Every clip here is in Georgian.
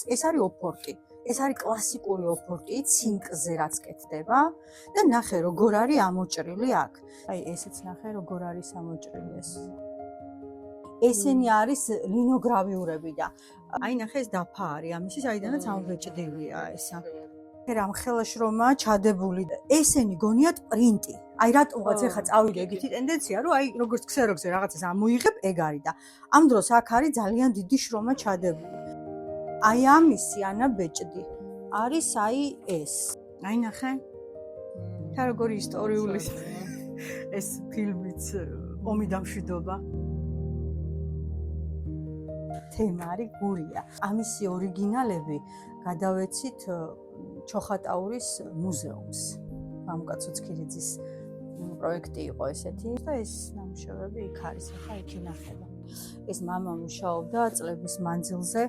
ეს არის ოფორტი. ეს არის კლასიკური ოფორტი, ცინკზე რაც კეთდება და ნახე როგორ არის ამოჭრილი აქ. აი ესეც ნახე როგორ არის ამოჭრილი ეს. ესენი არის ლინოგრავიურები და აი ნახე ეს დაფა არის ამისი, საიდანაც ამბეჭდილია ესა. რამ ხელაშრომა ჩადებული და ესენი გონიათ პრინტი. აი რატომღაც ეხა წავიდე ეგეთი ტენდენცია, რომ აი როგორც ქსეროქსზე რაღაცას ამოიღებ, ეგ არის და ამ დროს აქ არის ძალიან დიდი შრომა ჩადებული. აი ამისი ანა ბეჭდი არის აი ეს. აი ნახე. და როგორი ისტორიული ეს ფილმიც ომი და მშვიდობა. თემა არის გურია. ამისი ორიგინალები გადავეცით ჩოხატაურის მუზეუმს. მამუკაც უცქირიძის პროექტი იყო ესეთი და ეს ნამუშევრები იქ არის, ახლა იქ ინახება. ეს მამა მუშაობდა წლების მანძილზე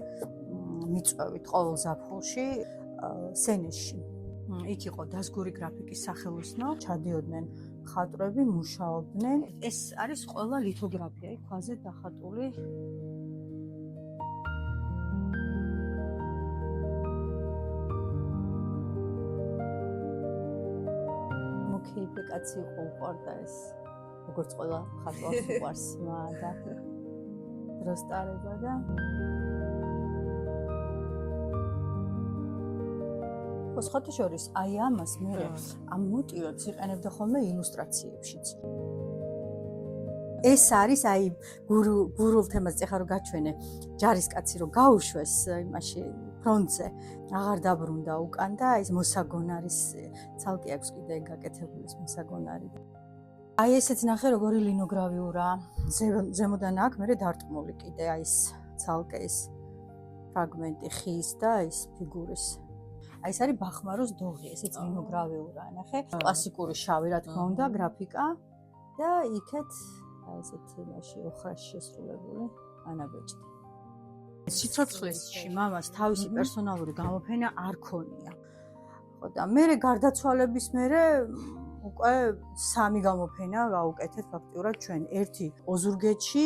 მიწვევით ყოველ ზაფხულში სენეში. იქ იყო დაზგური გრაფიკის სახელოსნო, ჩადიოდნენ მხატვრები, მუშაობდნენ. ეს არის ყველა ლითოგრაფია, იქ ქვაზე დახატული. მოკეიპე კაცი იყო უყვარდა ეს. როგორც ყველა მხატვარს უყვარს და დროს ტარება და ხოთა შორის აი ამას მე ამ მოტივებს იყენებდა ხოლმე ილუსტრაციებშიც. ეს არის აი გურულ თემას ეხლა რომ გაჩვენე ჯარისკაცი რომ გაუშვეს იმაში ფრონტზე აღარ დაბრუნდა უკან და ეს მოსაგონარის ცალკე აქვს კიდე გაკეთებული ეს მოსაგონარი. აი ესეც ნახე როგორი ლინოგრავიურა ზემოდან აქ მე დარტყმული კიდე აი ეს ცალკე ეს ფრაგმენტი ხის და ეს ფიგურის. აი ეს არის ბახმაროს დოღი, ესეც ლინოგრავიურა, ნახე. კლასიკური შავი რა თქმა უნდა, გრაფიკა და იქეთ აი ესეთ იმაში ოხრაში შესრულებული ანაბეჭდი. სიცოცხლეში მამას თავისი პერსონალური გამოფენა არ ქონია. ხო და მე გარდაცვალების მერე უკვე 3 გამოფენა გავუკეთეთ ფაქტიურად ჩვენ. ერთი ოზურგეთში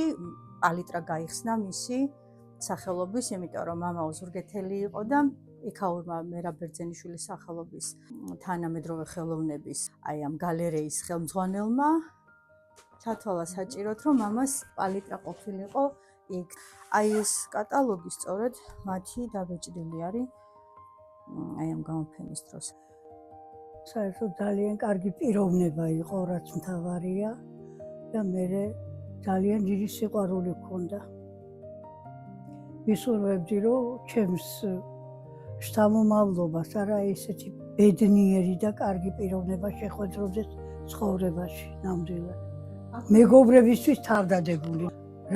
პალიტრა გაიხსნა მისი სახელობის, იმიტომ რომ მამა ოზურგეთელი იყო და იქაურმა მერაბ ბერძენიშვილის სახელობის თანამედროვე ხელოვნების აი ამ გალერეის ხელმძღვანელმა ჩათვალა საჭიროდ რომ მამას პალიტრა ყოფილიყო იქ. აი ეს კატალოგი სწორედ მათი დაბეჭდილი არის აი ამ გამოფენის დროს. საერთოდ ძალიან კარგი პიროვნება იყო, რაც მთავარია და მე ძალიან დიდი სიყვარული მქონდა. ვისურვებდი რომ ჩემს შთამომავლობას არა ესეთი ბედნიერი და კარგი პიროვნება შეხვედროდეს ცხოვრებაში ნამდვილად. მეგობრებისთვის თავდადებული.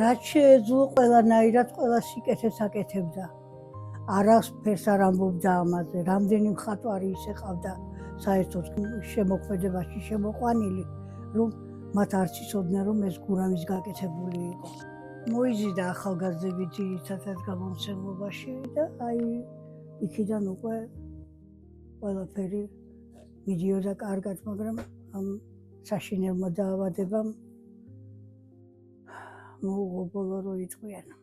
რაც შეეძლო ყველანაირად ყველა სიკეთეს აკეთებდა. არასფერს არ ამბობდა ამაზე. რამდენი მხატვარი ისე ყავდა საერთოდ შემოქმედებაში შემოყვანილი, რომ მათ არც იცოდნენ რომ ეს გურამის გაკეთებული იყო. მოიზიდა ახალგაზრდები ძირითადად გამომცემლობაში და აი იქიდან უკვე ყველაფერი მიდიოდა კარგად, მაგრამ ამ საშინელმა დაავადებამ მოუღო ბოლო რო იწყვიან.